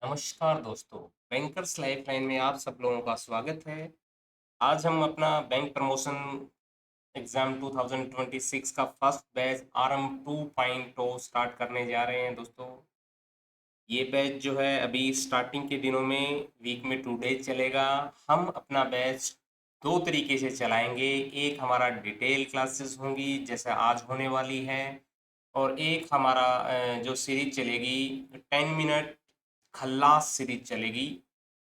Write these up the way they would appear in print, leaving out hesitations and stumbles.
नमस्कार दोस्तों, bankers lifeline में आप सब लोगों का स्वागत है। आज हम अपना बैंक प्रमोशन एग्जाम 2026 का फर्स्ट बैच आरएम 2.0 स्टार्ट करने जा रहे हैं दोस्तों। ये बैच जो है अभी स्टार्टिंग के दिनों में वीक में 2 डेज चलेगा। हम अपना बैच दो तरीके से चलाएंगे। एक हमारा डिटेल क्लासेस होंगी जैसे आज होने वाली है, और एक हमारा जो सीरीज चलेगी 10 मिनट खल्लास सीरीज चलेगी,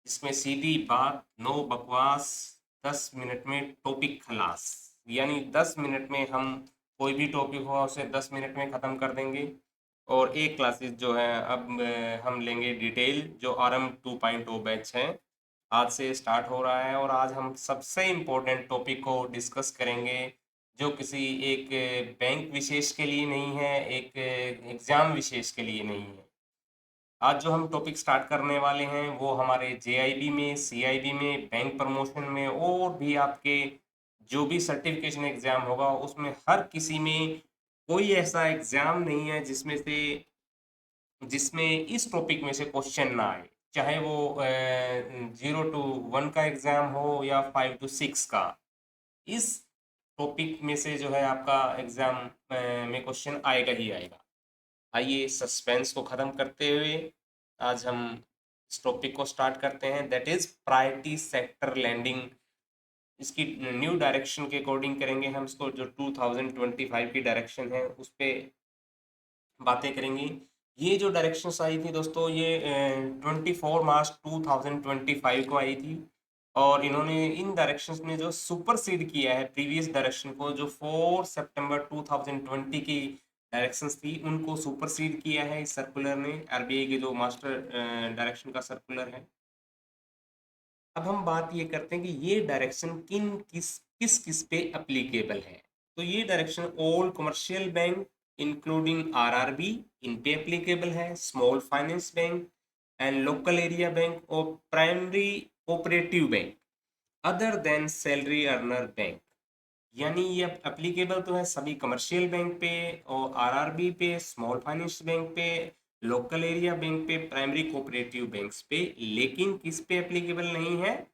जिसमें सीधी बात नो बकवास, 10 मिनट में टॉपिक खलास। यानी 10 मिनट में हम कोई भी टॉपिक हो उसे 10 मिनट में ख़त्म कर देंगे। और एक क्लासेस जो है अब हम लेंगे डिटेल, जो आरएम 2.0 बैच है, आज से स्टार्ट हो रहा है। और आज हम सबसे इम्पोर्टेंट टॉपिक को डिस्कस करेंगे, जो किसी एक बैंक विशेष के लिए नहीं है, एक एग्ज़ाम विशेष के लिए नहीं है। आज जो हम टॉपिक स्टार्ट करने वाले हैं वो हमारे जेआईबी में, सीआईबी में, बैंक प्रमोशन में, और भी आपके जो भी सर्टिफिकेशन एग्ज़ाम होगा उसमें हर किसी में कोई ऐसा एग्ज़ाम नहीं है जिसमें इस टॉपिक में से क्वेश्चन ना आए। चाहे वो 0 to 1 का एग्ज़ाम हो या 5 to 6 का, इस टॉपिक में से जो है आपका एग्ज़ाम में क्वेश्चन आएगा ही आएगा। आइए सस्पेंस को ख़त्म करते हुए आज हम इस टॉपिक को स्टार्ट करते हैं, that is priority sector landing. इसकी न्यू डायरेक्शन के अकॉर्डिंग करेंगे हम इसको, जो 2025 की डायरेक्शन है उस पे बातें करेंगे। ये जो डायरेक्शंस आई थी दोस्तों, ये 24 मार्च 2025 को आई थी, और इन्होंने इन डायरेक्शंस में जो सुपरसीड किया है प्रीवियस डायरेक्शन को, जो 4 सितंबर 2020 की डायरेक्शंस थी उनको सुपरसीड किया है इस सर्कुलर ने, आरबीआई के जो मास्टर डायरेक्शन का सर्कुलर है। अब हम बात ये करते हैं कि ये डायरेक्शन किस किस पे अप्लीकेबल है। तो ये direction all commercial bank including RRB, इन पे अप्लीकेबल है, small finance bank and local area bank और primary cooperative bank other than salary earner bank. यानी ये एप्लीकेबल तो है सभी कमर्शियल बैंक पे और आरआरबी पे, स्मॉल फाइनेंस बैंक पे, लोकल एरिया बैंक पे, प्राइमरी कोऑपरेटिव बैंक्स पे, लेकिन किस पे एप्लीकेबल नहीं है?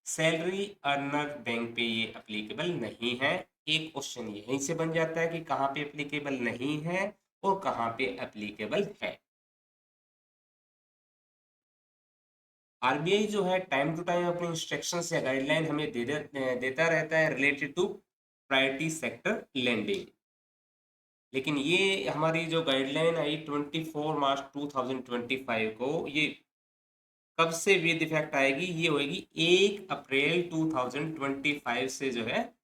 सैलरी अर्नर बैंक पे ये एप्लीकेबल नहीं है। एक क्वेश्चन यहीं से बन जाता है कि कहाँ पे एप्लीकेबल नहीं है और कहाँ पे एप्लीकेबल है। आरबीआई जो है टाइम टू टाइम अपनी इंस्ट्रक्शंस या गाइडलाइन हमें देता रहता है related to priority sector lending. लेकिन ये हमारी जो गाइडलाइन आई 24 मार्च 2025 को, ये कब से विद इफेक्ट आएगी? ये होगी 1 अप्रैल 2025 से जो है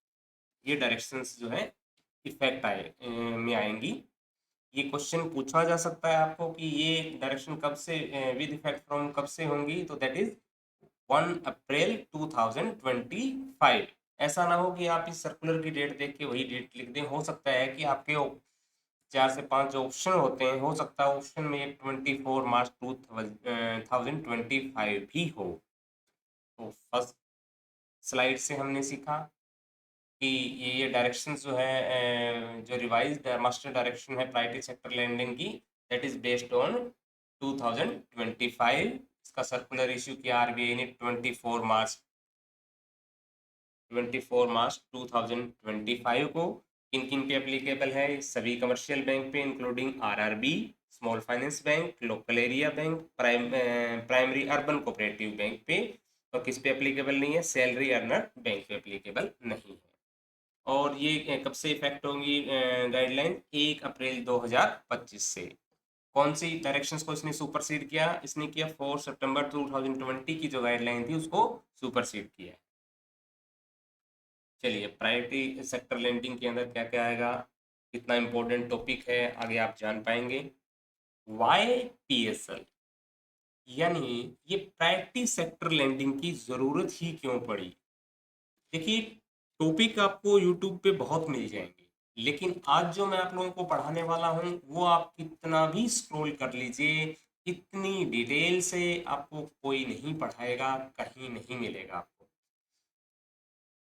ये डायरेक्शंस जो है इफेक्ट में आएंगी। ये क्वेश्चन पूछा जा सकता है आपको कि ये डायरेक्शन कब से विद इफेक्ट फ्रॉम कब से होंगी, तो दैट इज 1 अप्रैल 2025। ऐसा ना हो कि आप इस सर्कुलर की डेट देख के वही डेट लिख दें। हो सकता है कि आपके 4 से 5 जो ऑप्शन होते हैं, हो सकता है ऑप्शन में एक 24 मार्च 2025 भी हो। तो फर्स्ट स्लाइड से हमने सीखा कि ये डायरेक्शन जो है जो रिवाइज मास्टर डायरेक्शन है प्रायोरिटी सेक्टर लैंडिंग की, दैट इज बेस्ड ऑन 2025। इसका सर्कुलर इश्यू किया आरबीआई ने 24 मार्च 2025 को। किन किन पे एप्लीकेबल है? सभी कमर्शियल बैंक पे including RRB, small finance bank, local area bank, primary urban cooperative bank पे। और किस पे एप्लीकेबल नहीं है? सैलरी अर्नर बैंक पे एप्लीकेबल नहीं है। और ये कब से इफेक्ट होंगी गाइडलाइन? 1 अप्रैल 2025 से। कौन सी डायरेक्शंस को इसने सुपरसीड किया? इसने किया 4 सितंबर 2020 की जो गाइडलाइन थी उसको सुपरसीड किया। चलिए, प्रायोरिटी सेक्टर लेंडिंग के अंदर क्या क्या आएगा, कितना इंपॉर्टेंट टॉपिक है, आगे आप जान पाएंगे। वाई पीएसएल, यानी ये प्रायोरिटी सेक्टर लेंडिंग की जरूरत ही क्यों पड़ी? देखिए, टॉपिक आपको यूट्यूब पे बहुत मिल जाएंगे, लेकिन आज जो मैं आप लोगों को पढ़ाने वाला हूँ वो आप कितना भी स्क्रॉल कर लीजिए, इतनी डिटेल से आपको कोई नहीं पढ़ाएगा, कहीं नहीं मिलेगा आपको।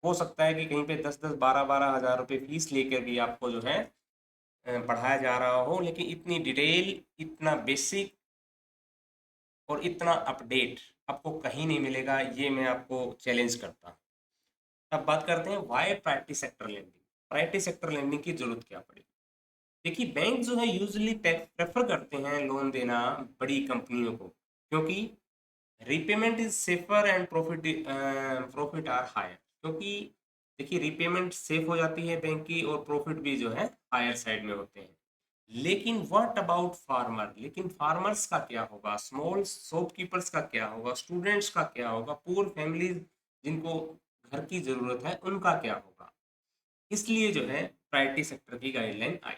हो सकता है कि कहीं पे 10-10, 12-12 हज़ार रुपये फीस लेकर भी आपको जो है पढ़ाया जा रहा हो, लेकिन इतनी डिटेल, इतना बेसिक और इतना अपडेट आपको कहीं नहीं मिलेगा, ये मैं आपको चैलेंज करता हूँ। अब बात करते हैं why priority sector lending. Priority sector lending की जरूरत क्या पड़ी? देखिए, बैंक जो है यूजली प्रेफर करते हैं लोन देना बड़ी कंपनियों को, क्योंकि repayment is safer and profit are higher. क्योंकि देखिए, रीपेमेंट सेफ हो जाती है बैंक की और प्रॉफिट भी जो है हायर साइड में होते हैं। लेकिन व्हाट अबाउट फार्मर? लेकिन फार्मर्स का क्या होगा, स्मॉल शॉपकीपर्स का क्या होगा, स्टूडेंट्स का क्या होगा, पुअर फैमिलीज जिनको घर की जरूरत है उनका क्या होगा? इसलिए जो है प्रायोरिटी सेक्टर की गाइडलाइन आई।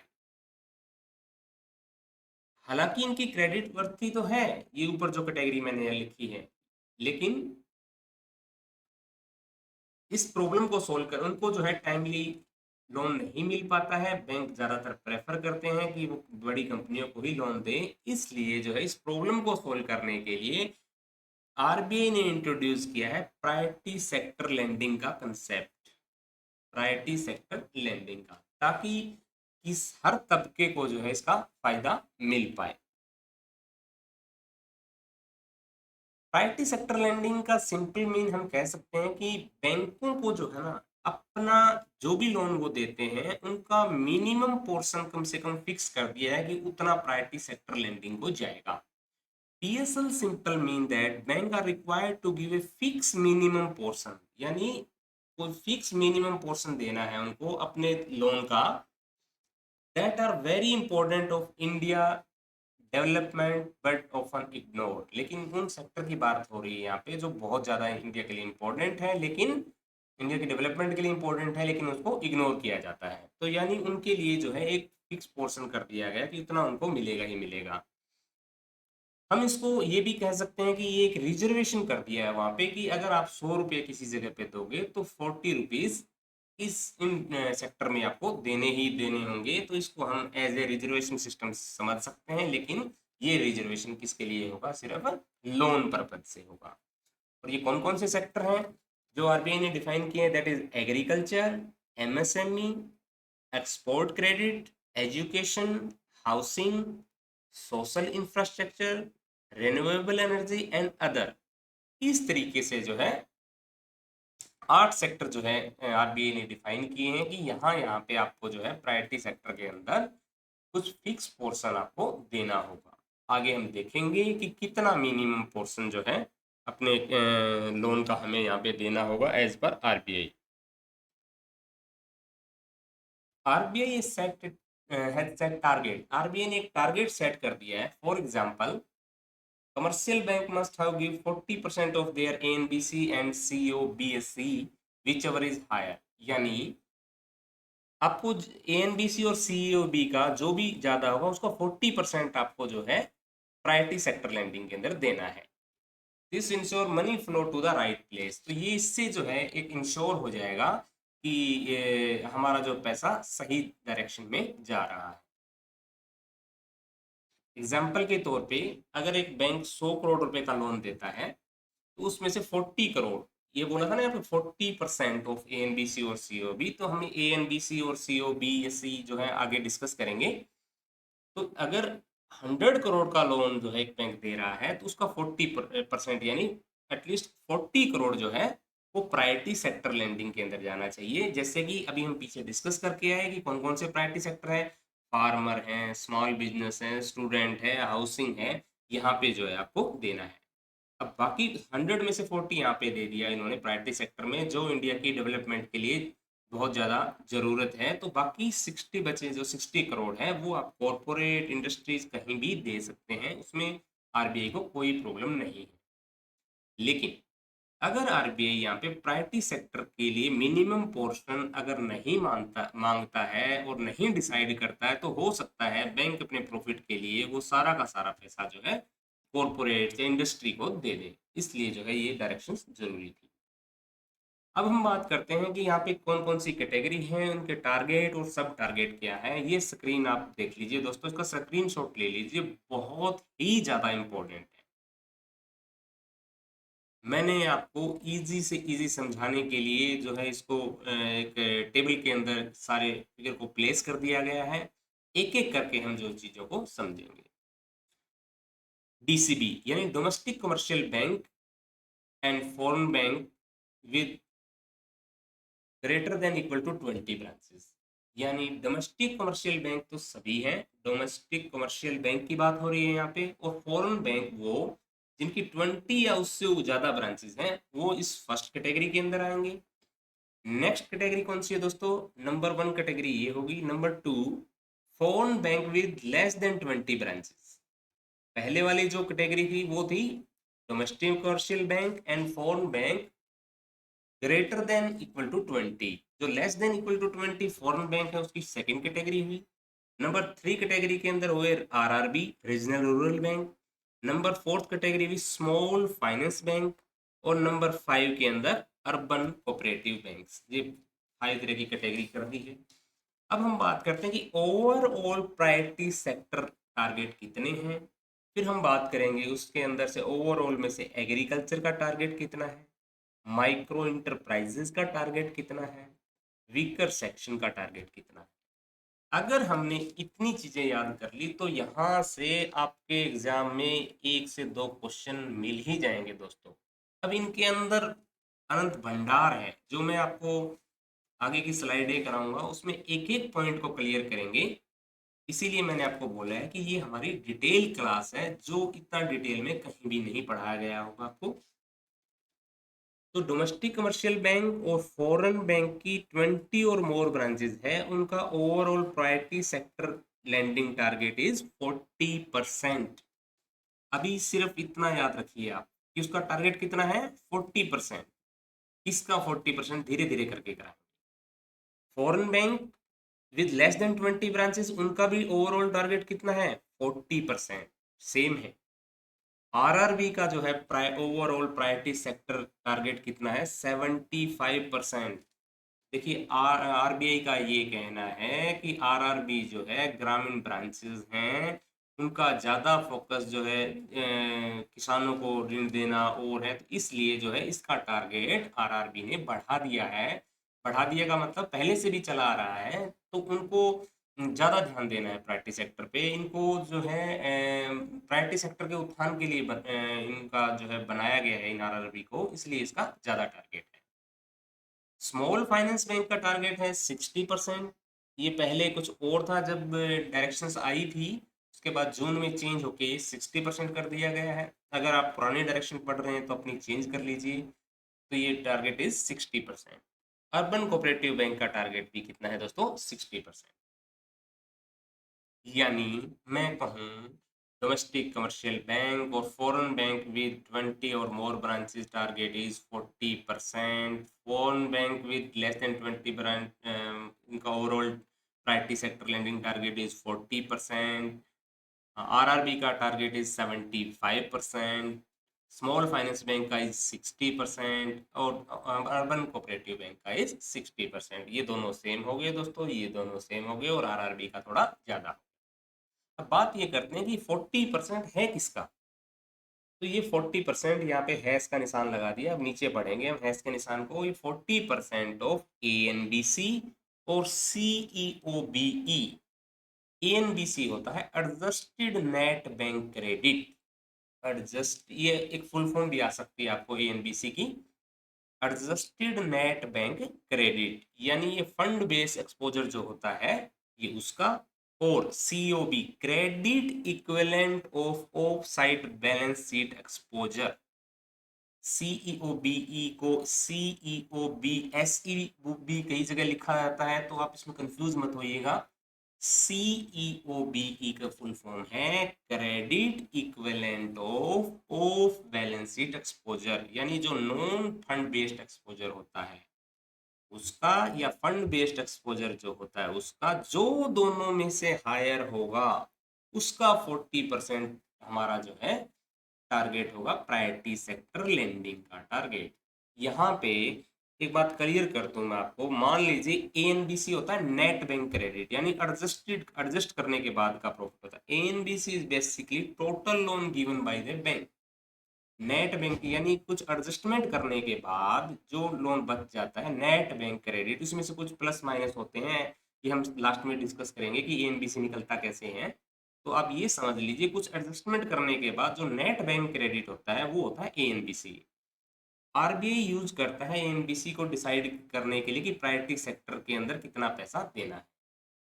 हालांकि इनकी क्रेडिट वर्थी तो है, ये ऊपर जो कैटेगरी मैंने यहाँ लिखी है, लेकिन इस प्रॉब्लम को सोल्व कर उनको जो है टाइमली लोन नहीं मिल पाता है। बैंक ज्यादातर प्रेफर करते हैं कि वो बड़ी कंपनियों को ही लोन दे। इसलिए जो है इस प्रॉब्लम को सोल्व करने के लिए आरबीआई ने इंट्रोड्यूस किया है प्रायोरिटी सेक्टर लेंडिंग का कंसेप्ट। प्रायोरिटी सेक्टर लेंडिंग का, ताकि इस हर तबके को जो है इसका फायदा मिल पाए। प्रायोरिटी सेक्टर लेंडिंग का सिंपल मीन हम कह सकते हैं कि बैंकों को जो है ना, अपना जो भी लोन वो देते हैं उनका मिनिमम पोर्शन कम से कम फिक्स कर दिया है कि उतना प्रायोरिटी सेक्टर लेंडिंग को जाएगा। PSL simple mean that bank are required to give a fix minimum portion, यानी कोई फिक्स मिनिमम पोर्शन देना है उनको अपने लोन का, that are very important of India development but often ignore. लेकिन उन सेक्टर की बात हो रही है यहाँ पे जो बहुत ज़्यादा इंडिया के लिए इम्पोर्टेंट है, लेकिन इंडिया के डेवलपमेंट के लिए इम्पोर्टेंट है, लेकिन उसको इग्नोर किया जाता है। तो यानी उनके लिए जो है एक फिक्स पोर्शन कर दिया गया कि इतना उनको मिलेगा ही मिलेगा। हम इसको ये भी कह सकते हैं कि ये एक रिजर्वेशन कर दिया है वहां पे कि अगर आप 100 रुपये किसी जगह पे दोगे तो 40 रुपीज इस इन सेक्टर में आपको देने ही देने होंगे। तो इसको हम एज ए रिजर्वेशन सिस्टम समझ सकते हैं, लेकिन ये रिजर्वेशन किसके लिए होगा? सिर्फ लोन पर्पज से होगा। और ये कौन कौन से सेक्टर हैं जो आरबीआई ने डिफाइन किए हैं? That is agriculture, MSME, export credit, education, housing, social infrastructure, renewable energy and other. इस तरीके से जो है 8 सेक्टर जो है आरबीआई ने डिफाइन किए हैं कि यहाँ यहाँ पे आपको जो है प्रायोरिटी सेक्टर के अंदर कुछ फिक्स पोर्शन आपको देना होगा। आगे हम देखेंगे कि कितना मिनिमम पोर्शन जो है अपने लोन का हमें यहाँ पे देना होगा as per RBI. RBI set has set target. RBI ने एक टारगेट सेट कर दिया है। For example, commercial bank must have give 40% of their ANBC and COBSC whichever is higher। यानी आपको ANBC और COB का जो भी ज्यादा होगा उसका 40% आपको जो है प्रायोरिटी सेक्टर लैंडिंग के अंदर देना है। This ensure money flow to the right place. तो ये इससे जो है एक इंश्योर हो जाएगा कि ये हमारा जो पैसा सही डायरेक्शन में जा रहा है। एग्जाम्पल के तौर पे अगर एक बैंक 100 करोड़ रुपए का लोन देता है तो उसमें से 40 करोड़, ये बोला था ना यहाँ पे 40% ऑफ ANBC और COB, तो हमें ANBC और COBSC जो है आगे डिस्कस करेंगे। तो अगर 100 करोड़ का लोन जो है एक बैंक दे रहा है तो उसका 40% यानी एटलीस्ट 40 करोड़ जो है वो प्रायोरिटी सेक्टर लेंडिंग के अंदर जाना चाहिए। जैसे कि अभी हम पीछे डिस्कस करके आए कि कौन कौन से प्रायोरिटी सेक्टर है, फार्मर है, स्मॉल बिजनेस है, स्टूडेंट है, हाउसिंग है, यहाँ पे जो है आपको देना है। अब बाकी 100 में से 40 यहाँ पे दे दिया इन्होंने प्रायोरिटी सेक्टर में जो इंडिया की डेवलपमेंट के लिए बहुत ज़्यादा ज़रूरत है। तो बाकी 60 बचे जो 60 करोड़ है वो आप कॉरपोरेट इंडस्ट्रीज कहीं भी दे सकते हैं, उसमें आरबीआई को कोई प्रॉब्लम नहीं है। लेकिन अगर आरबीआई यहाँ पे प्रायोरिटी सेक्टर के लिए मिनिमम पोर्शन अगर नहीं मांगता है और नहीं डिसाइड करता है तो हो सकता है बैंक अपने प्रॉफिट के लिए वो सारा का सारा पैसा जो है कॉरपोरेट या इंडस्ट्री को दे दे। इसलिए जो है ये डायरेक्शन जरूरी थी। अब हम बात करते हैं कि यहाँ पे कौन कौन सी कैटेगरी है, उनके टारगेट और सब टारगेट क्या है। ये स्क्रीन आप देख लीजिए दोस्तों, इसका स्क्रीनशॉट ले लीजिए, बहुत ही ज़्यादा इंपॉर्टेंट है। मैंने आपको इजी से इजी समझाने के लिए जो है इसको एक टेबल के अंदर सारे फिगर को प्लेस कर दिया गया है। एक एक करके हम जो चीज़ों को समझेंगे। DCB यानी domestic commercial bank and foreign bank with greater than equal to 20 branches. यानी डोमेस्टिक कमर्शियल बैंक तो सभी हैं, डोमेस्टिक कमर्शियल बैंक की बात हो रही है यहाँ पे, और फॉरेन बैंक वो जिनकी 20 या उससे ज्यादा ब्रांचेस हैं, वो इस फर्स्ट कैटेगरी के अंदर आएंगे। नेक्स्ट कैटेगरी कौन सी है दोस्तों? नंबर 1 कैटेगरी ये होगी। Number 2 foreign bank with less than 20 branches. पहले वाली जो कैटेगरी थी वो थी domestic commercial bank and foreign bank greater than equal to 20। जो less than equal to 20 foreign bank है उसकी सेकंड कैटेगरी हुई। नंबर 3 कैटेगरी के अंदर हुए RRB regional rural bank. Number 4th category हुई स्मॉल फाइनेंस बैंक। और नंबर 5 के अंदर अर्बन कोऑपरेटिव बैंक्स। ये 5 तरह की कैटेगरी कर दी है। अब हम बात करते हैं कि ओवरऑल प्रायोरिटी सेक्टर टारगेट कितने हैं। फिर हम बात करेंगे उसके अंदर से ओवरऑल में से एग्रीकल्चर का टारगेट कितना है, माइक्रो इंटरप्राइजेस का टारगेट कितना है, वीकर सेक्शन का टारगेट कितना है। अगर हमने इतनी चीजें याद कर ली तो यहाँ से आपके एग्जाम में 1 से 2 क्वेश्चन मिल ही जाएंगे दोस्तों। अब इनके अंदर अनंत भंडार है, जो मैं आपको आगे की स्लाइडें कराऊंगा उसमें एक एक पॉइंट को क्लियर करेंगे। इसीलिए मैंने आपको बोला है कि ये हमारी डिटेल क्लास है, जो इतना डिटेल में कहीं भी नहीं पढ़ाया गया होगा आपको। तो डोमेस्टिक कमर्शियल बैंक और फॉरेन बैंक की 20 और मोर ब्रांचेस है, उनका overall priority sector lending target is 40%। अभी सिर्फ इतना याद रखिए आप कि उसका टारगेट कितना है, 40%। इसका 40% धीरे धीरे करके कराएंगे। Foreign bank with less than 20 branches, उनका भी ओवरऑल टारगेट कितना है, 40%, सेम है। RRB का जो है ओवरऑल प्रायोरिटी सेक्टर टारगेट कितना है, 75%। देखिए RBI का ये कहना है कि RRB जो है ग्रामीण ब्रांचेस हैं, उनका ज़्यादा फोकस जो है किसानों को ऋण देना और है, तो इसलिए जो है इसका टारगेट RRB ने बढ़ा दिया है। बढ़ा दिया का मतलब पहले से भी चला आ रहा है, तो उनको ज़्यादा ध्यान देना है प्रायोरिटी सेक्टर पे। इनको जो है प्रायोरिटी सेक्टर के उत्थान के लिए इनका जो है बनाया गया है इन RRB को, इसलिए इसका ज़्यादा टारगेट है। स्मॉल फाइनेंस बैंक का टारगेट है 60%। ये पहले कुछ और था जब डायरेक्शंस आई थी, उसके बाद जून में चेंज होके 60% कर दिया गया है। अगर आप पुराने डायरेक्शन पढ़ रहे हैं तो अपनी चेंज कर लीजिए। तो ये target is 60%। Urban cooperative bank का टारगेट भी कितना है दोस्तों, 60%। यानी मैं कहूँ डोमेस्टिक कमर्शियल बैंक और फॉरेन बैंक विद 20 और more branches target is 40%। Foreign bank with less than 20 branch, इनका overall priority sector lending target is 40%। RRB का target is 75%। Small finance bank का इज 60% और अर्बन कोऑपरेटिव बैंक का is 60%। ये दोनों same हो गए दोस्तों, ये दोनों सेम हो गए और RRB का थोड़ा ज़्यादा। अब बात ये करते हैं कि 40% है किसका। तो ये 40% यहाँ पे हैश का निशान लगा दिया। अब नीचे पढ़ेंगे हम हैश के निशान को। ये 40% ऑफ ANBC और CEOBE। ANBC होता है adjusted net bank credit. Adjust, ये एक फुल फॉर्म भी आ सकती है आपको ANBC की, एडजस्टेड नेट बैंक क्रेडिट। यानी ये फंड बेस एक्सपोजर जो होता है ये उसका। और COB credit equivalent of of site balance sheet exposure. CEOBE को CEOBSEB कई जगह लिखा जाता है, तो आप इसमें कंफ्यूज मत होइएगा। CEOBE का फुल फॉर्म है credit equivalent of balance sheet exposure. यानी जो नॉन फंड बेस्ड एक्सपोजर होता है उसका, या फंड बेस्ड एक्सपोजर जो होता है उसका, जो दोनों में से हायर होगा उसका 40% हमारा जो है टारगेट होगा प्रायोरिटी सेक्टर लेंडिंग का टारगेट। यहाँ पे एक बात क्लियर कर दूं मैं आपको। मान लीजिए ANBC होता है नेट बैंक क्रेडिट, यानी एडजस्ट करने के बाद का प्रॉफिट होता है। ANBC is basically total loan given by the bank. Net bank यानी कुछ एडजस्टमेंट करने के बाद जो लोन बच जाता है, नेट बैंक क्रेडिट। इसमें से कुछ प्लस माइनस होते हैं, ये हम लास्ट में डिस्कस करेंगे कि ANBC निकलता कैसे है। तो आप ये समझ लीजिए कुछ एडजस्टमेंट करने के बाद जो नेट बैंक क्रेडिट होता है वो होता है एएनबीसी। आरबीआई यूज करता है एएनबीसी को डिसाइड करने के लिए कि प्रायोरिटी सेक्टर के अंदर कितना पैसा देना है।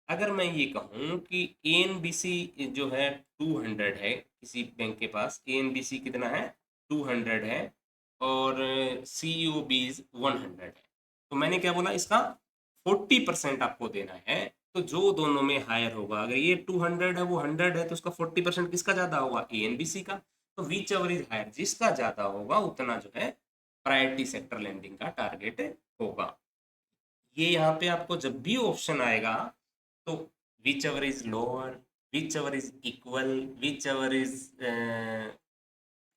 अगर मैं ये कहूँ कि एएनबीसी जो है 200 है, किसी बैंक के पास एएनबीसी कितना है 200 है और सीईओबीज 100 है, तो मैंने क्या बोला इसका 40% आपको देना है। तो जो दोनों में हायर होगा, अगर ये 200 है वो 100 है, तो उसका 40% किसका ज्यादा होगा एएनबीसी का। तो विच एवर इज हायर, जिसका ज्यादा होगा उतना जो है प्रायोरिटी सेक्टर लेंडिंग का टारगेट होगा। ये यहाँ पे आपको जब भी ऑप्शन आएगा तो which ever is lower, which ever is equal, which ever is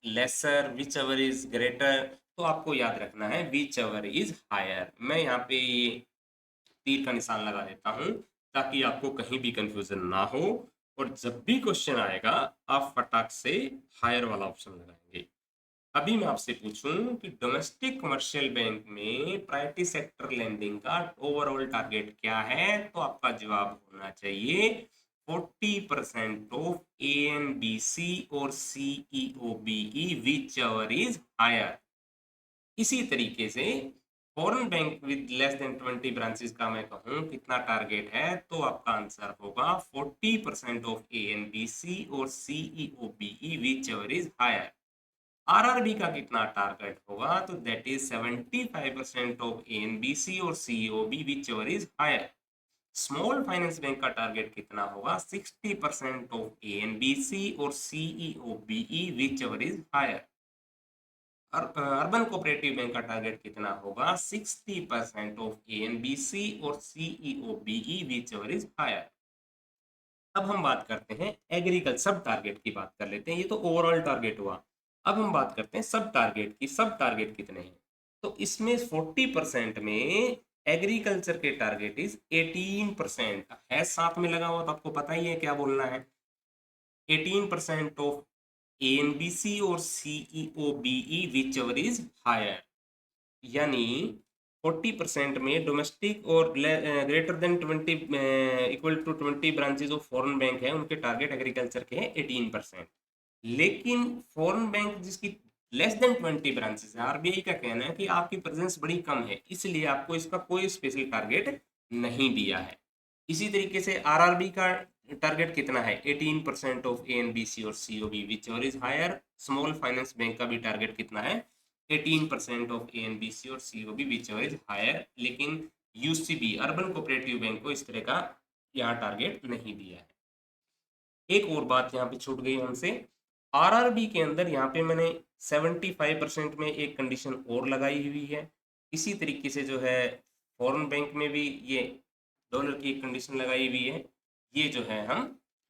lesser, which ever is greater, तो आपको याद रखना है विच एवर इज हायर। मैं यहाँ पे ये तीर का निशान लगा देता हूँ ताकि आपको कहीं भी कंफ्यूजन ना हो, और जब भी क्वेश्चन आएगा आप फटाक से हायर वाला ऑप्शन लगाएंगे। अभी मैं आपसे पूछूं कि डोमेस्टिक कमर्शियल बैंक में प्रायोरिटी सेक्टर लेंडिंग का ओवरऑल टारगेट क्या है, तो आपका जवाब होना चाहिए 40% ऑफ एएनबीसी और सीईओबीई विच एवर इज हायर। इसी तरीके से foreign bank with less than 20 branches का मैं कहूँ कितना टारगेट है, तो आपका आंसर होगा 40% ऑफ एएनबीसी और सीईओबीई whichever is higher. RRB का कितना टारगेट होगा, तो दैट इज 75% ऑफ एएनबीसी और C E O B whichever is higher. Small finance bank का टारगेट कितना होगा 60% ऑफ एएनबीसी और सीईओबीई whichever is higher. Urban cooperative bank का टारगेट कितना होगा 60% ऑफ एएनबीसी और सीईओबीई विच एवर इज हायर। अब हम बात करते हैं एग्रीकल्चर सब टारगेट की बात कर लेते हैं, ये तो ओवरऑल टारगेट हुआ। अब हम बात करते हैं सब टारगेट की, सब टारगेट कितने हैं। तो इसमें 40% में एग्रीकल्चर के टारगेट इज 18% है, साथ में लगा हुआ तो आपको पता ही है क्या बोलना है। 18% ऑफ एएनबीसी और सीईओबीई विच एवर इज हायर, यानी 40% में डोमेस्टिक और greater than 20 equal to 20 branches of foreign bank है, उनके टारगेट एग्रीकल्चर के हैं 18%। लेकिन फॉरेन बैंक जिसकी लेस देन 20 ब्रांचेस है, आरबीआई का कहना है कि आपकी प्रेजेंस बड़ी कम है, इसलिए आपको इसका कोई स्पेशल टारगेट नहीं दिया है। इसी तरीके से आरआरबी का टारगेट कितना है 18% ऑफ एएनबीसी और COB whichever is higher. Small finance bank का भी टारगेट कितना है 18% ऑफ एएनबीसी और COB whichever is higher. लेकिन यूसीबी अर्बन कोऑपरेटिव बैंक को इस तरह का यहाँ टारगेट नहीं दिया है। एक और बात यहाँ पे छूट गई हमसे, आरआरबी के अंदर यहाँ पे मैंने 75% में एक कंडीशन और लगाई हुई है। इसी तरीके से जो है फॉरेन बैंक में भी ये डॉलर की एक कंडीशन लगाई हुई है। ये जो है हम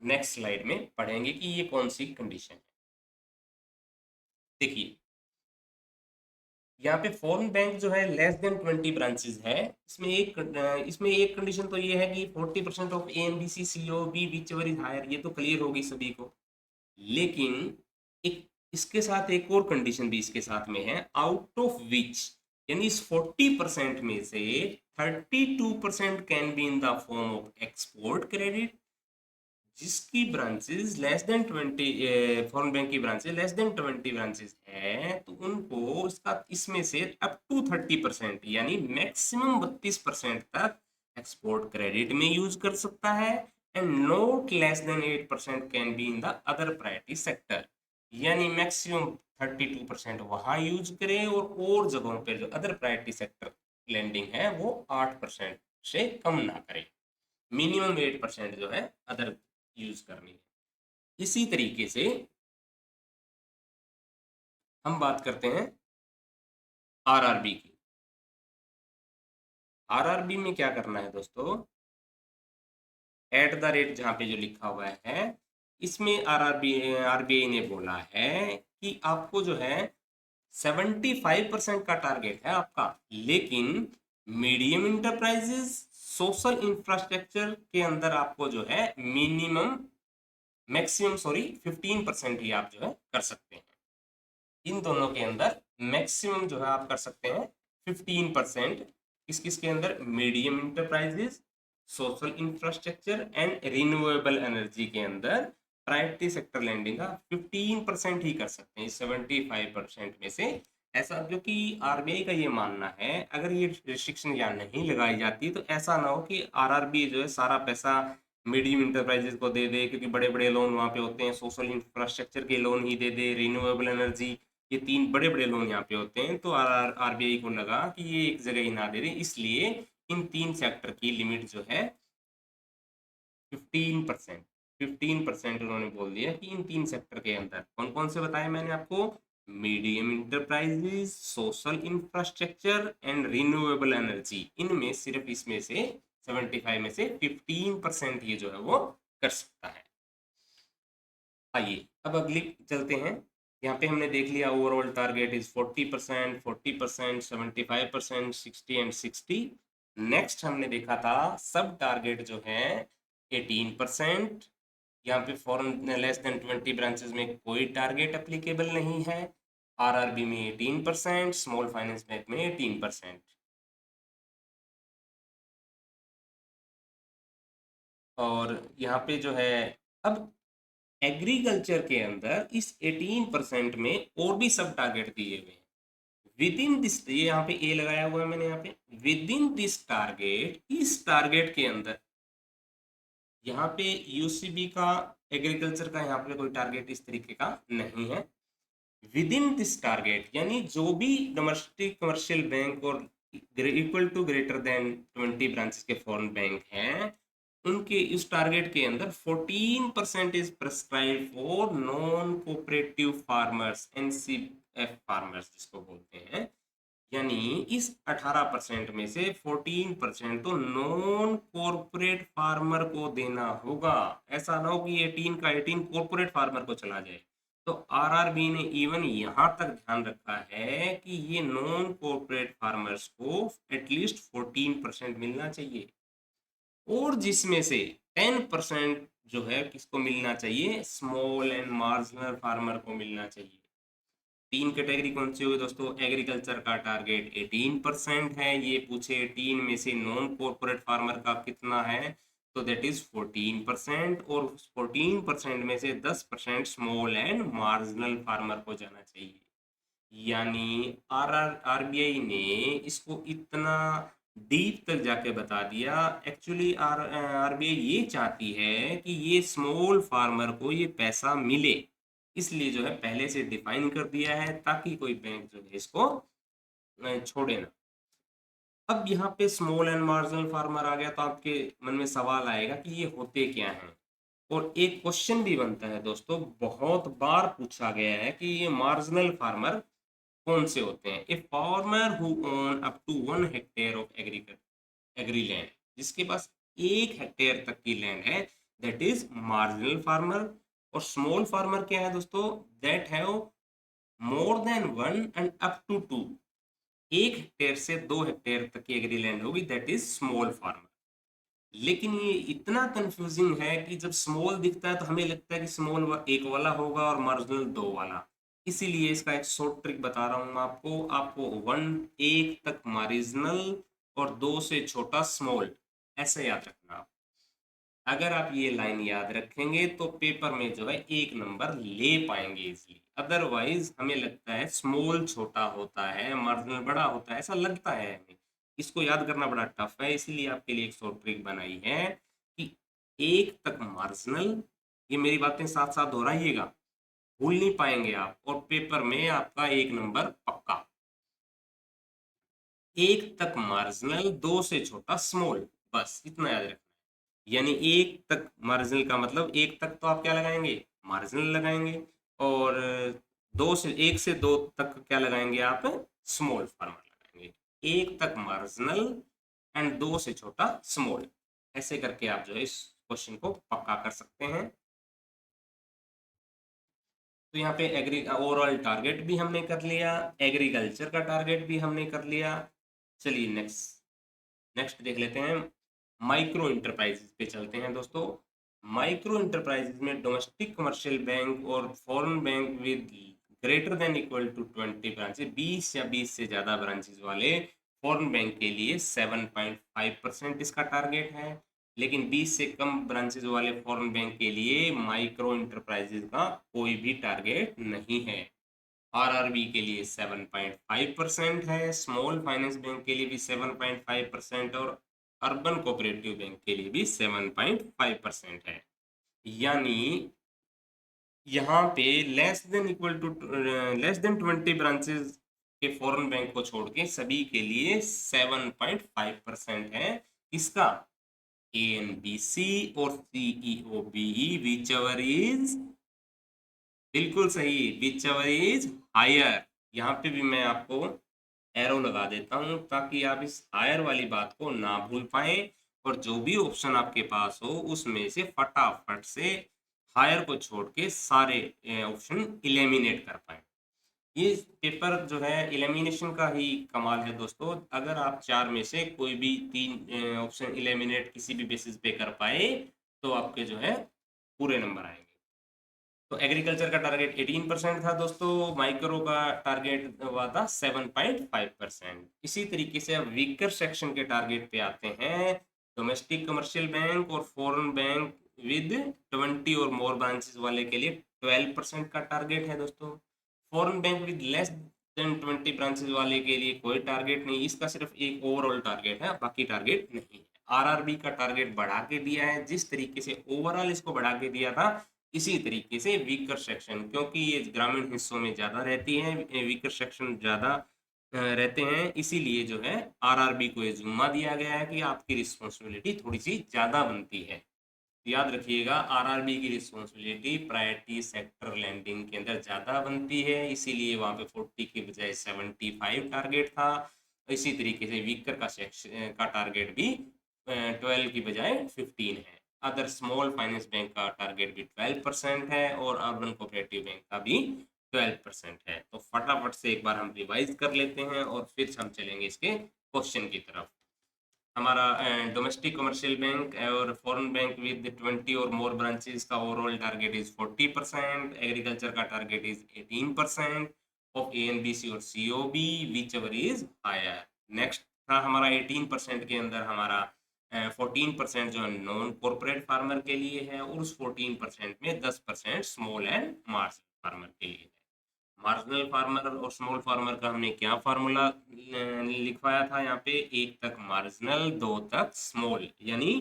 नेक्स्ट स्लाइड में पढ़ेंगे कि ये कौन सी कंडीशन है। देखिए यहाँ पे फॉरेन बैंक जो है लेस देन 20 ब्रांचेस है, इसमें एक कंडीशन तो ये है कि 40% of A N B C C O B whichever is higher, ये तो क्लियर होगी सभी को। लेकिन एक इसके साथ एक और कंडीशन भी इसके साथ में है, आउट ऑफ विच, यानी इस 40% में से 32% can be in the form of export credit. जिसकी ब्रांचेस लेस देन 20 फॉरेन बैंक की ब्रांचेस लेस देन 20 ब्रांचेस है, तो उनको इसमें से अप टू 30% यानी मैक्सिमम 32% तक एक्सपोर्ट क्रेडिट में यूज कर सकता है। And not less than 8% can be in the other priority sector, यानी मैक्सिमम 32% वहां यूज करे और जगहों पर जो अदर प्रायोरिटी सेक्टर लेंडिंग है वो 8% से कम ना करे। मिनिमम 8% जो है अदर यूज करनी है। इसी तरीके से हम बात करते हैं आरआरबी की। आरआरबी में क्या करना है दोस्तों, एट द रेट जहां पे जो लिखा हुआ है, इसमें आरबीआई ने बोला है कि आपको जो है 75% का टारगेट है आपका, लेकिन मीडियम इंटरप्राइजेस सोशल इंफ्रास्ट्रक्चर के अंदर आपको जो है मैक्सिमम 15% ही आप जो है कर सकते हैं। इन दोनों के अंदर मैक्सिमम जो है आप कर सकते हैं 15%। किस किस के अंदर, medium enterprises, social infrastructure and renewable energy के अंदर प्रायोरिटी सेक्टर लैंडिंग का 15% ही कर सकते हैं 75% में से। ऐसा जो कि आरबीआई का ये मानना है, अगर ये रिस्ट्रिक्शन यहाँ नहीं लगाई जाती तो ऐसा ना हो कि आरआरबी जो है सारा पैसा मीडियम इंटरप्राइजेस को दे दे, क्योंकि बड़े बड़े लोन वहाँ पे होते हैं, सोशल इंफ्रास्ट्रक्चर के लोन ही दे दे, रिन्यूएबल एनर्जी, ये 3 बड़े बड़े लोन यहाँ पे होते हैं। तो आरबीआई को लगा कि ये एक जगह ही ना दे दे, इसलिए इन 3 सेक्टर की लिमिट जो है 15%, 15% उन्होंने बोल दिया कि इन 3 सेक्टर के अंदर कौन कौन से बताए मैंने आपको, medium enterprises, social infrastructure and renewable energy, इनमें सिर्फ इसमें से 75 में से 15% ये जो है वो कर सकता है। आइए अब अगली चलते हैं। यहाँ पे हमने देख लिया overall target is 40%, 40%, 75%, 60 and 60। Next हमने देखा था सब टारगेट जो है 18%। यहाँ पे फॉरेन लेस देन 20 ब्रांचेस में कोई टारगेट एप्लीकेबल नहीं है। आरआरबी में 18%, स्मॉल फाइनेंस बैंक में 18%। और यहाँ पे जो है अब एग्रीकल्चर के अंदर इस 18% में और भी सब टारगेट दिए हुए हैं विद इन दिस, ये यहाँ पे ए लगाया हुआ है मैंने, यहाँ पे विद इन दिस टारगेट, इस टारगेट के अंदर यहाँ पे यूसीबी का एग्रीकल्चर का यहाँ पे कोई टारगेट इस तरीके का नहीं है। विद इन दिस टारगेट यानी जो भी डोमेस्टिक कमर्शियल बैंक और equal to greater than 20 branches के फॉरेन बैंक हैं, उनके इस टारगेट के अंदर 14% is prescribe for non cooperative farmers, NCF farmers जिसको बोलते हैं। यानी इस 18% में से 14% तो नॉन कॉर्पोरेट फार्मर को देना होगा। ऐसा ना हो कि 18 का 18 कॉर्पोरेट फार्मर को चला जाए। तो आरआरबी ने इवन यहाँ तक ध्यान रखा है कि ये नॉन कॉर्पोरेट फार्मर्स को एटलीस्ट 14% मिलना चाहिए, और जिसमें से 10% जो है किसको मिलना चाहिए, स्मॉल एंड मार्जिनल फार्मर को मिलना चाहिए। 3 कैटेगरी कौन सी होगी दोस्तों, एग्रीकल्चर का टारगेट 18% है, ये पूछे 18 में से नॉन कॉर्पोरेट फार्मर का कितना है, तो दैट इज 14%, और 14% में से 10% स्मॉल एंड मार्जिनल फार्मर को जाना चाहिए। यानी आरबीआई ने इसको इतना डीप तक जाके बता दिया। एक्चुअली आरबीआई ये चाहती है कि ये स्मॉल फार्मर को ये पैसा मिले, इसलिए जो है पहले से डिफाइन कर दिया है ताकि कोई बैंक जो है इसको छोड़े ना। अब यहाँ पे स्मॉल एंड मार्जिनल फार्मर आ गया तो आपके मन में सवाल आएगा कि ये होते क्या हैं, और एक क्वेश्चन भी बनता है दोस्तों, बहुत बार पूछा गया है कि ये मार्जिनल फार्मर कौन से होते हैं। A farmer who own up to 1 hectare of agri land, जिसके पास 1 हेक्टेयर तक की लैंड है, दैट इज मार्जिनल फार्मर। और स्मॉल फार्मर क्या है दोस्तों, that have more than 1 and up to 2, 1 hectare से 2 हेक्टेयर तक की एग्री लैंड होगी, दैट इज स्मॉल फार्मर। लेकिन ये इतना कंफ्यूजिंग है कि जब स्मॉल दिखता है तो हमें लगता है कि स्मॉल एक वाला होगा और मार्जिनल 2 वाला। इसीलिए इसका एक शॉर्ट ट्रिक बता रहा हूँ आपको। आपको 1 तक मार्जिनल और 2 से छोटा स्मॉल, ऐसे याद रखना आप। अगर आप ये लाइन याद रखेंगे तो पेपर में जो है 1 नंबर ले पाएंगे इजीली। अदरवाइज हमें लगता है स्मॉल छोटा होता है मार्जिनल बड़ा होता है, ऐसा लगता है हमें। इसको याद करना बड़ा टफ है, इसीलिए आपके लिए एक शॉर्ट ट्रिक बनाई है कि 1 तक मार्जिनल, ये मेरी बातें साथ साथ दोहराइएगा, भूल नहीं पाएंगे आप, और पेपर में आपका 1 नंबर पक्का। 1 तक मार्जिनल, 2 से छोटा स्मॉल, बस इतना याद रखना है। यानी 1 तक मार्जिनल का मतलब 1 तक तो आप क्या लगाएंगे, मार्जिनल लगाएंगे, और 2 से 1 से 2 तक क्या लगाएंगे आप, स्मॉल फार्मर लगाएंगे। 1 तक मार्जिनल एंड 2 से छोटा स्मॉल, ऐसे करके आप जो है इस क्वेश्चन को पक्का कर सकते हैं। तो यहाँ पे एग्री ओवरऑल टारगेट भी हमने कर लिया, एग्रीकल्चर का टारगेट भी हमने कर लिया। चलिए नेक्स्ट देख लेते हैं, माइक्रो इंटरप्राइजेज पे चलते हैं दोस्तों। माइक्रो इंटरप्राइजेज में डोमेस्टिक कमर्शियल बैंक और foreign bank with greater than equal to 20 branches, 20 या 20 से ज़्यादा ब्रांचेज वाले फॉरेन बैंक के लिए 7.5% इसका टारगेट है। लेकिन 20 से कम ब्रांचेज वाले फॉरेन बैंक के लिए माइक्रो इंटरप्राइजेज का कोई भी टारगेट नहीं है। आरआरबी के लिए 7.5% है, स्मॉल फाइनेंस बैंक के लिए भी 7.5% और अर्बन कोऑपरेटिव बैंक के लिए भी 7.5% है। यानी यहाँ पे लेस देन 20 ब्रांचेस के फॉरेन बैंक को छोड़ के सभी के लिए 7.5% है। इसका एएनबीसी और सीईओबी विच एवर इज, बिल्कुल सही, विच एवर इज हायर। यहाँ पे भी मैं आपको एरो लगा देता हूँ ताकि आप इस हायर वाली बात को ना भूल पाए और जो भी ऑप्शन आपके पास हो उसमें से फटाफट से हायर को छोड़ के सारे ऑप्शन इलेमिनेट कर पाए। ये पेपर जो है एलिमिनेशन का ही कमाल है दोस्तों। अगर आप चार में से कोई भी तीन ऑप्शन एलिमिनेट किसी भी बेसिस पे कर पाए तो आपके जो है पूरे नंबर आएंगे। तो एग्रीकल्चर का टारगेट 18% था दोस्तों, माइक्रो का टारगेट हुआ था 7.5%। इसी तरीके से अब वीकर सेक्शन के टारगेट पे आते हैं। डोमेस्टिक कमर्शियल बैंक और फॉरेन बैंक विद 20 और मोर ब्रांचेस वाले के लिए 12% का टारगेट है दोस्तों। Foreign bank with less than 20 branches वाले के लिए कोई टारगेट नहीं, इसका सिर्फ एक ओवरऑल टारगेट है, बाकी टारगेट नहीं है। आरआरबी का टारगेट बढ़ा के दिया है, जिस तरीके से ओवरऑल इसको बढ़ा के दिया था इसी तरीके से वीकर सेक्शन, क्योंकि ये ग्रामीण हिस्सों में ज़्यादा रहती है, वीकर सेक्शन ज़्यादा रहते हैं, इसीलिए जो है आरआरबी को ये जुम्मा दिया गया है कि आपकी रिस्पॉन्सिबिलिटी थोड़ी सी ज़्यादा बनती है। याद रखिएगा, आरआरबी की रिस्पॉन्सिबिलिटी प्रायोरिटी सेक्टर लैंडिंग के अंदर ज़्यादा बनती है, इसीलिए वहाँ पे 40 के बजाय 75 टारगेट था। इसी तरीके से वीकर का सेक्शन का टारगेट भी 12 की बजाय 15 है। अदर स्मॉल फाइनेंस बैंक का टारगेट भी 12% है और अर्बन कोऑपरेटिव बैंक का भी 12% है। तो फटाफट से एक बार हम रिवाइज कर लेते हैं और फिर हम चलेंगे इसके क्वेश्चन की तरफ। हमारा डोमेस्टिक कमर्शियल बैंक और फॉरेन बैंक विद 20 और मोर ब्रांचेस का ओवरऑल टारगेट इज 40%, एग्रीकल्चर का टारगेट इज 18% ऑफ एएनबीसी और COB whichever is higher. Next था हमारा 18% के अंदर हमारा 14% जो है नॉन कॉर्पोरेट फार्मर के लिए है और उस 14% में 10% स्मॉल एंड मार्जिनल फार्मर के लिए है। मार्जिनल फार्मर और स्मॉल फार्मर का हमने क्या फार्मूला लिखवाया था यहाँ पे, 1 तक मार्जिनल, 2 तक स्मॉल, यानी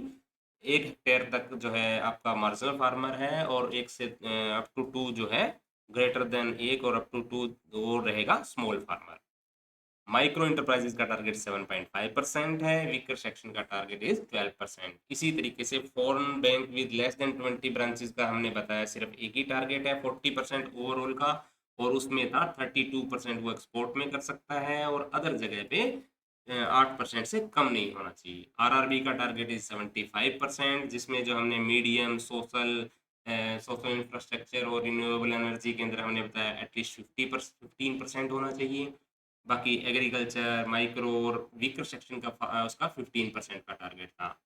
1 हेक्टेयर तक जो है आपका मार्जिनल फार्मर है और 1 से अप टू 2 जो है ग्रेटर देन 1 और अप टू 2 वो रहेगा स्मॉल फार्मर। माइक्रो इंटरप्राइजेज का टारगेट 7.5% है, वीकर सेक्शन का टारगेट इज 12%। इसी तरीके से foreign bank with less than 20 branches का हमने बताया सिर्फ एक ही टारगेट है 40% ओवरऑल का, और उसमें था 32% वो एक्सपोर्ट में कर सकता है और अदर जगह पे 8% से कम नहीं होना चाहिए। आरआरबी का टारगेट इज 75%, जिसमें जो हमने मीडियम सोशल इंफ्रास्ट्रक्चर और रिन्यूएबल एनर्जी के अंदर हमने बताया एटलीस्ट 15% होना चाहिए। बाकी एग्रीकल्चर, माइक्रो और वीकर सेक्शन का उसका 15% का टारगेट था।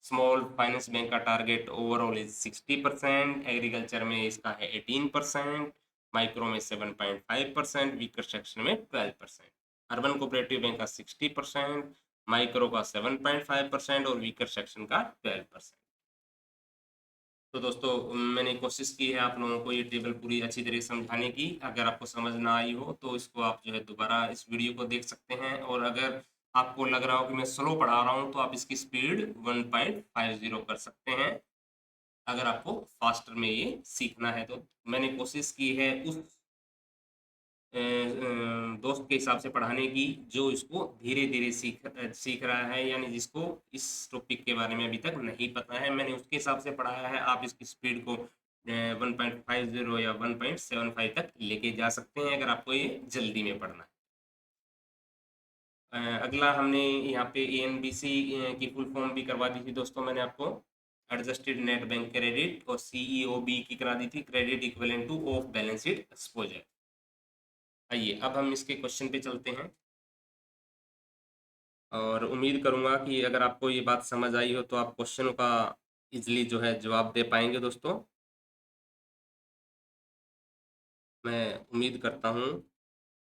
स्मॉल फाइनेंस बैंक का टारगेट ओवरऑल इज 60%, एग्रीकल्चर में इसका है 18%, माइक्रो में 7.5%, वीकर सेक्शन में 12%। अर्बन कोऑपरेटिव बैंक का 60%, माइक्रो का 7.5% और वीकर सेक्शन का 12%। तो दोस्तों मैंने कोशिश की है आप लोगों को ये टेबल पूरी अच्छी तरह से समझाने की। अगर आपको समझ ना आई हो तो इसको आप जो है दोबारा इस वीडियो को देख सकते हैं, और अगर आपको लग रहा हो कि मैं स्लो पढ़ा रहा हूँ तो आप इसकी स्पीड 1.50 कर सकते हैं अगर आपको फास्टर में ये सीखना है तो। मैंने कोशिश की है उस दोस्त के हिसाब से पढ़ाने की जो इसको धीरे धीरे सीख रहा है, यानी जिसको इस टॉपिक के बारे में अभी तक नहीं पता है, मैंने उसके हिसाब से पढ़ाया है। आप इसकी स्पीड को 1.50 या 1.75 तक लेके जा सकते हैं अगर आपको ये जल्दी में पढ़ना है। अगला हमने यहाँ पे एएनबीसी की फुल फॉर्म भी करवा दी थी दोस्तों मैंने आपको, एडजस्टेड नेट बैंक क्रेडिट, और सीईओबी की करा दी थी, credit equivalent two of balance sheet exposure. आइए अब हम इसके क्वेश्चन पे चलते हैं, और उम्मीद करूंगा कि अगर आपको ये बात समझ आई हो तो आप क्वेश्चन का इजली जो है जवाब दे पाएंगे दोस्तों। मैं उम्मीद करता हूँ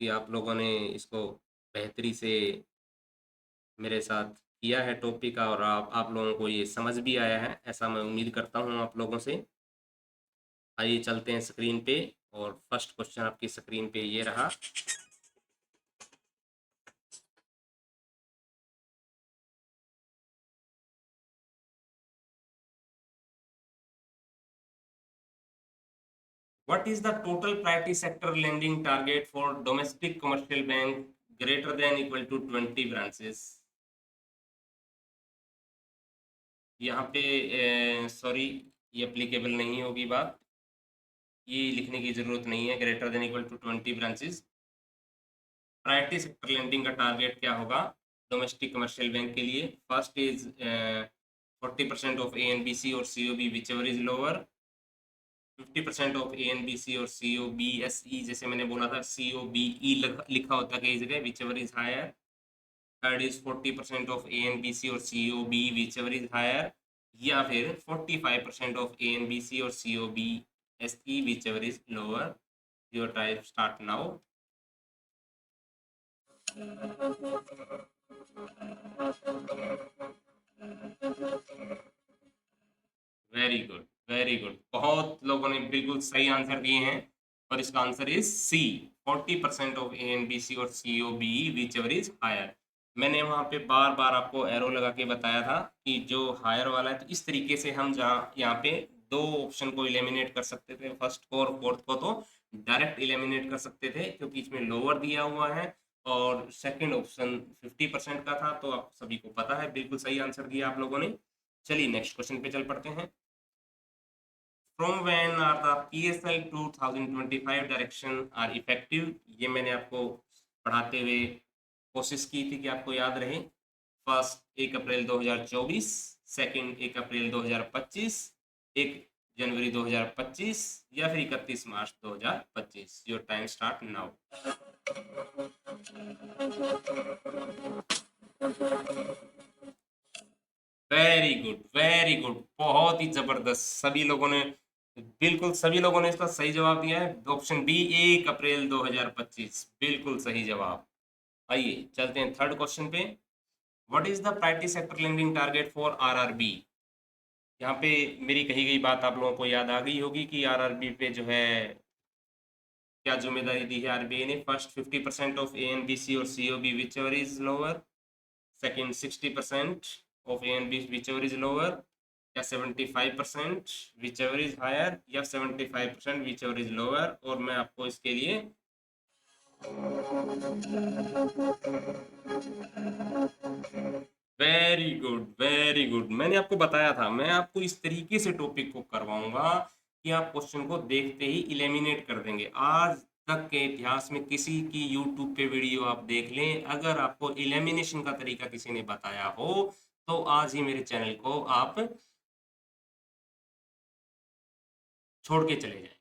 कि आप लोगों ने इसको बेहतरी से मेरे साथ किया है टॉपिक, और आप लोगों को ये समझ भी आया है, ऐसा मैं उम्मीद करता हूँ आप लोगों से। आइए चलते हैं स्क्रीन पे, और फर्स्ट क्वेश्चन आपकी स्क्रीन पे ये रहा। What is the total priority sector lending target for domestic commercial bank greater than equal to 20 branches? यहाँ पे सॉरी, ये एप्लीकेबल नहीं होगी बात, ये लिखने की जरूरत नहीं है। Greater than equal to 20 branches, priority sector lending का टारगेट क्या होगा डोमेस्टिक कमर्शियल बैंक के लिए? First is 40% of A N B C और C O B whichever is lower, 50% of A N B C और C O B S ई, जैसे मैंने बोला था सी ओ बी ई लिखा होता है कई जगह, whichever is higher. Third is 40% of A N B C और C O B whichever is higher, या फिर 45% of A N B C और C O B S E whichever is lower. Your time start now. Very good, very good, बहुत लोगों ने बिल्कुल सही answer दिए हैं, और इसका answer is C, 40% of A N B C और C O B whichever is higher. मैंने वहाँ पे बार बार आपको एरो लगा के बताया था कि जो हायर वाला है, तो इस तरीके से हम जहाँ यहाँ पे दो ऑप्शन को इलिमिनेट कर सकते थे, फर्स्ट को और फोर्थ को तो डायरेक्ट इलिमिनेट कर सकते थे क्योंकि इसमें लोअर दिया हुआ है, और सेकंड ऑप्शन 50% का था, तो आप सभी को पता है, बिल्कुल सही आंसर दिया आप लोगों ने। चलिए नेक्स्ट क्वेश्चन पे चल पड़ते हैं। From when are the PSL 2025 direction are effective? ये मैंने आपको पढ़ाते हुए कोशिश की थी कि आपको याद रहे। फर्स्ट 1 अप्रैल 2024, सेकंड 1 अप्रैल 2025, 1 जनवरी 2025, या फिर 31 मार्च 2025। Your time start now. Very good, very good, बहुत ही जबरदस्त, सभी लोगों ने, बिल्कुल सभी लोगों ने इसका सही जवाब दिया है। ऑप्शन बी 1 अप्रैल 2025 बिल्कुल सही जवाब। आइए चलते हैं थर्ड क्वेश्चन पे। What is the priority sector lending target for RRB? यहाँ पे मेरी कही गई बात आप लोगों को याद आ गई होगी कि आरआरबी पे जो है क्या जिम्मेदारी दी है आरबीआई ने। First 50% of A N B C और C O B whichever is lower, second 60% of A N B whichever is lower, या 75% विच एवर इज हायर, या 75% विच एवर इज लोअर। और मैं आपको इसके लिए very good, very good, मैंने आपको बताया था मैं आपको इस तरीके से टॉपिक को करवाऊंगा कि आप क्वेश्चन को देखते ही इलिमिनेट कर देंगे। आज तक के इतिहास में किसी की यूट्यूब पे वीडियो आप देख लें, अगर आपको इलिमिनेशन का तरीका किसी ने बताया हो तो आज ही मेरे चैनल को आप छोड़ के चले जाएं।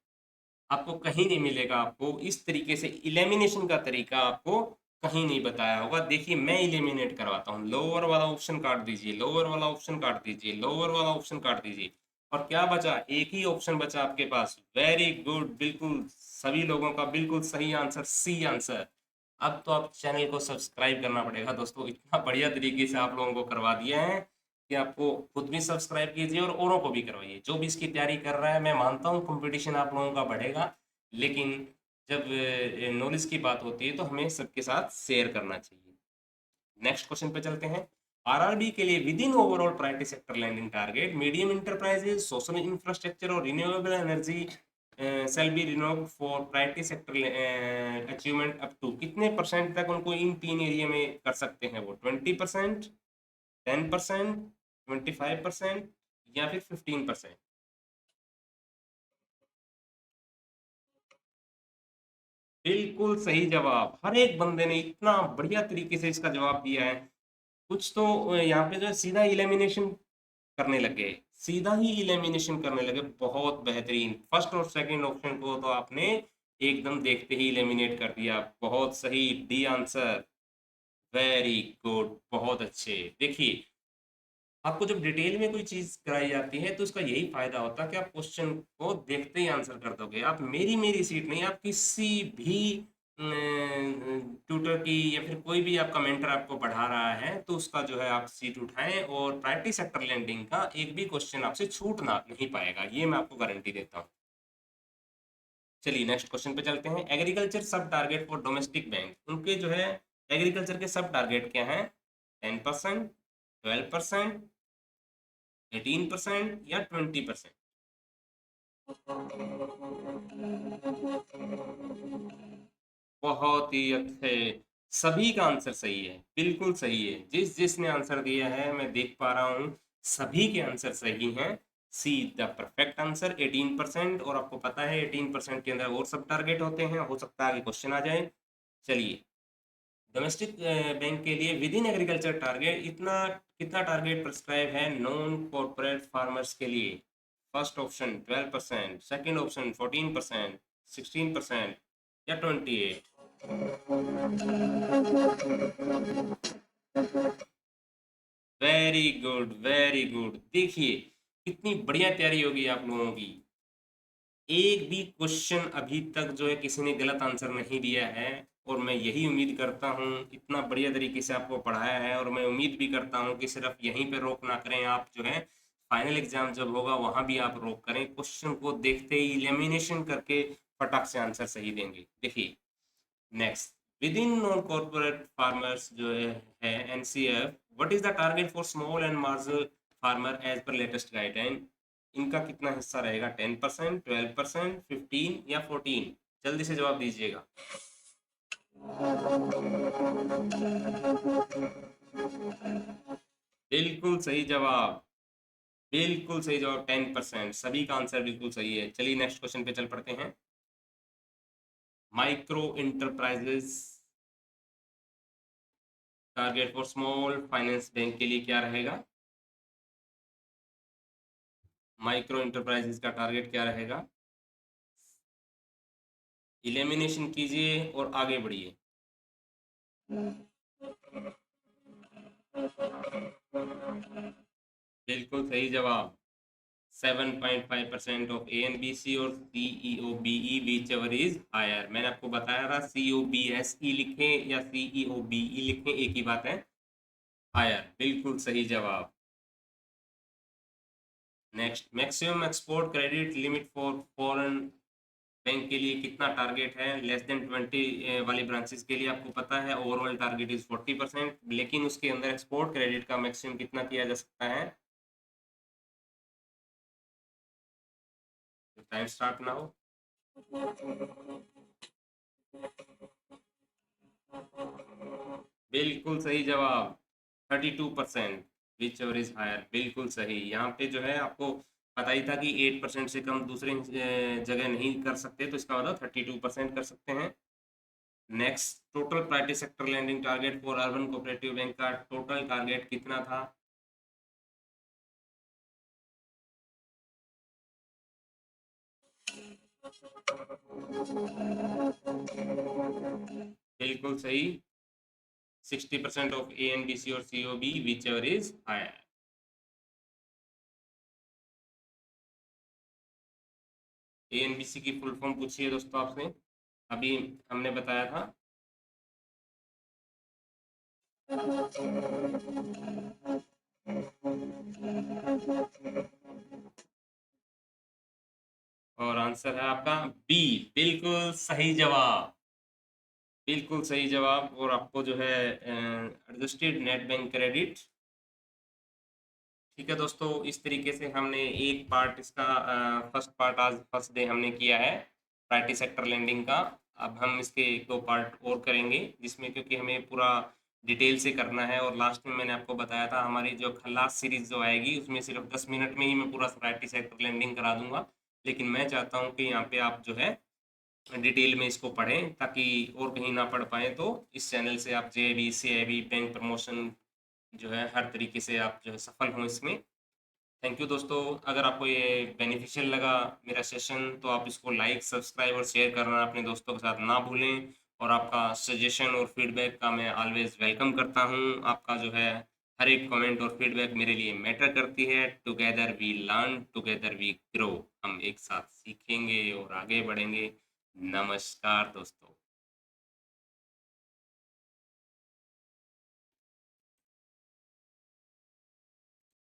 आपको कहीं नहीं मिलेगा, आपको इस तरीके से इलिमिनेशन का तरीका आपको कहीं नहीं बताया होगा। देखिए मैं इलिमिनेट करवाता हूँ, लोअर वाला ऑप्शन काट दीजिए, लोअर वाला ऑप्शन काट दीजिए, लोअर वाला ऑप्शन काट दीजिए, और क्या बचा? एक ही ऑप्शन बचा आपके पास। वेरी गुड, बिल्कुल सभी लोगों का बिल्कुल सही आंसर सी आंसर। अब तो आप चैनल को सब्सक्राइब करना पड़ेगा दोस्तों, इतना बढ़िया तरीके से आप लोगों को करवा दिया है कि आपको खुद भी सब्सक्राइब कीजिए और औरों को भी करवाइए। जो भी इसकी तैयारी कर रहा है, मैं मानता हूँ कंपटीशन आप लोगों का बढ़ेगा, लेकिन जब नॉलेज की बात होती है तो हमें सबके साथ शेयर करना चाहिए। नेक्स्ट क्वेश्चन पे चलते हैं। आरआरबी के लिए within overall priority sector lending target medium enterprises, social infrastructure और renewable energy shall be renoved for priority sector achievement up to, कितने परसेंट तक उनको इन तीन एरिया में कर सकते हैं वो? 20%, 10%, 25%, या फिर 15%? बिल्कुल सही जवाब, हर एक बंदे ने इतना बढ़िया तरीके से इसका जवाब दिया है। कुछ तो यहाँ पे जो है सीधा इलिमिनेशन करने लगे, सीधा ही इलिमिनेशन करने लगे, बहुत बेहतरीन। फर्स्ट और सेकंड ऑप्शन को तो आपने एकदम देखते ही इलिमिनेट कर दिया, बहुत सही, डी आंसर। वेरी गुड, बहुत अच्छे। देखिए आपको जब डिटेल में कोई चीज कराई जाती है तो इसका यही फायदा होता है कि आप क्वेश्चन को देखते ही आंसर कर दोगे। आप मेरी मेरी सीट नहीं, आप किसी भी ट्यूटर की या फिर कोई भी आपका मेंटर आपको पढ़ा रहा है तो उसका जो है आप सीट उठाएं, और प्रायोरिटी सेक्टर लैंडिंग का एक भी क्वेश्चन आपसे छूटना नहीं पाएगा, ये मैं आपको गारंटी देता हूँ। चलिए नेक्स्ट क्वेश्चन पे चलते हैं। एग्रीकल्चर सब टारगेट फॉर डोमेस्टिक बैंक, उनके जो है एग्रीकल्चर के सब टारगेट क्या हैं? 10%, 12%, 18% या 20%? बहुत ही अच्छे, सभी का आंसर सही है, बिल्कुल सही है। जिसने आंसर दिया है मैं देख पा रहा हूँ सभी के आंसर सही हैं। See the perfect answer 18%। और आपको पता है 18% के अंदर और सब टारगेट होते हैं, हो सकता है आगे क्वेश्चन आ जाए। चलिए, डोमेस्टिक बैंक के लिए विद इन एग्रीकल्चर टारगेट इतना कितना टारगेट प्रिस्क्राइब है नॉन कॉर्पोरेट फार्मर्स के लिए? फर्स्ट ऑप्शन 12%, सेकंड ऑप्शन 14%, 16% या 28? Very good, very good. देखिए कितनी बढ़िया तैयारी होगी आप लोगों की। एक भी क्वेश्चन अभी तक जो है किसी ने गलत आंसर नहीं दिया है, और मैं यही उम्मीद करता हूँ, इतना बढ़िया तरीके से आपको पढ़ाया है, और मैं उम्मीद भी करता हूँ कि सिर्फ यहीं पे रोक ना करें आप, जो है फाइनल एग्जाम जब होगा वहां भी आप रोक करें, क्वेश्चन को देखते ही एलिमिनेशन करके फटाक से आंसर सही देंगे। देखिए next, within non corporate farmers जो है NCF, what is the target for small and marginal farmer as per latest guideline? इनका कितना हिस्सा रहेगा? 10%, 12%, 15 या 14? जल्दी से जवाब दीजिएगा। बिल्कुल सही जवाब, बिल्कुल सही जवाब 10%। सभी का आंसर बिल्कुल सही है। चलिए नेक्स्ट क्वेश्चन पे चल पड़ते हैं। Micro enterprises target for small finance bank के लिए क्या रहेगा? माइक्रो इंटरप्राइजेस का टारगेट क्या रहेगा? इलेमिनेशन कीजिए और आगे बढ़िए। बिल्कुल सही जवाब, 7.5% of A N B C और C E O B E whichever is higher. मैंने आपको बताया था सी ओ बी एस ई लिखें या सी ई ओ बी ई लिखें, एक ही बात है, हायर। बिल्कुल सही जवाब। Next, maximum export credit limit for foreign bank के लिए कितना टारगेट है? लेस देन 20 वाली ब्रांचेस के लिए आपको पता है ओवरऑल टारगेट इज 40%, लेकिन उसके अंदर एक्सपोर्ट क्रेडिट का मैक्सिमम कितना किया जा सकता है? Time start now. बिल्कुल सही जवाब, 32%, विच एवर इज हायर। बिल्कुल सही। यहाँ पे जो है आपको पता ही था कि 8% से कम दूसरे जगह नहीं कर सकते, तो इसका मतलब 32% कर सकते हैं। Next, total private sector lending target for urban cooperative bank का टोटल टारगेट कितना था? बिल्कुल सही, 60% of A N B C और C O B whichever is higher. A N B C की फुल फॉर्म पूछिए दोस्तों आपसे, अभी हमने बताया था। और आंसर है आपका बी, बिल्कुल सही जवाब, बिल्कुल सही जवाब। और आपको जो है एडजस्टेड नेट बैंक क्रेडिट। ठीक है दोस्तों, इस तरीके से हमने एक पार्ट इसका फर्स्ट पार्ट आज फर्स्ट डे हमने किया है प्राइवेटी सेक्टर लेंडिंग का। अब हम इसके एक दो पार्ट और करेंगे, जिसमें क्योंकि हमें पूरा डिटेल से करना है, और लास्ट में मैंने आपको बताया था हमारी जो लास्ट सीरीज जो आएगी उसमें सिर्फ 10 मिनट में ही मैं पूरा प्राइवेटी सेक्टर लेंडिंग करा दूंगा। लेकिन मैं चाहता हूँ कि यहाँ पे आप जो है डिटेल में इसको पढ़ें, ताकि और कहीं ना पढ़ पाएँ तो इस चैनल से आप जे बी सी आई बी बैंक प्रमोशन जो है हर तरीके से आप जो है सफल हों इसमें। थैंक यू दोस्तों। अगर आपको ये बेनिफिशियल लगा मेरा सेशन, तो आप इसको लाइक सब्सक्राइब और शेयर करना अपने दोस्तों के साथ ना भूलें। और आपका सजेशन और फीडबैक का मैं ऑलवेज वेलकम करता हूँ। आपका जो है हर एक कमेंट और फीडबैक मेरे लिए मैटर करती है। Together we learn, together we grow. हम एक साथ सीखेंगे और आगे बढ़ेंगे। नमस्कार दोस्तों।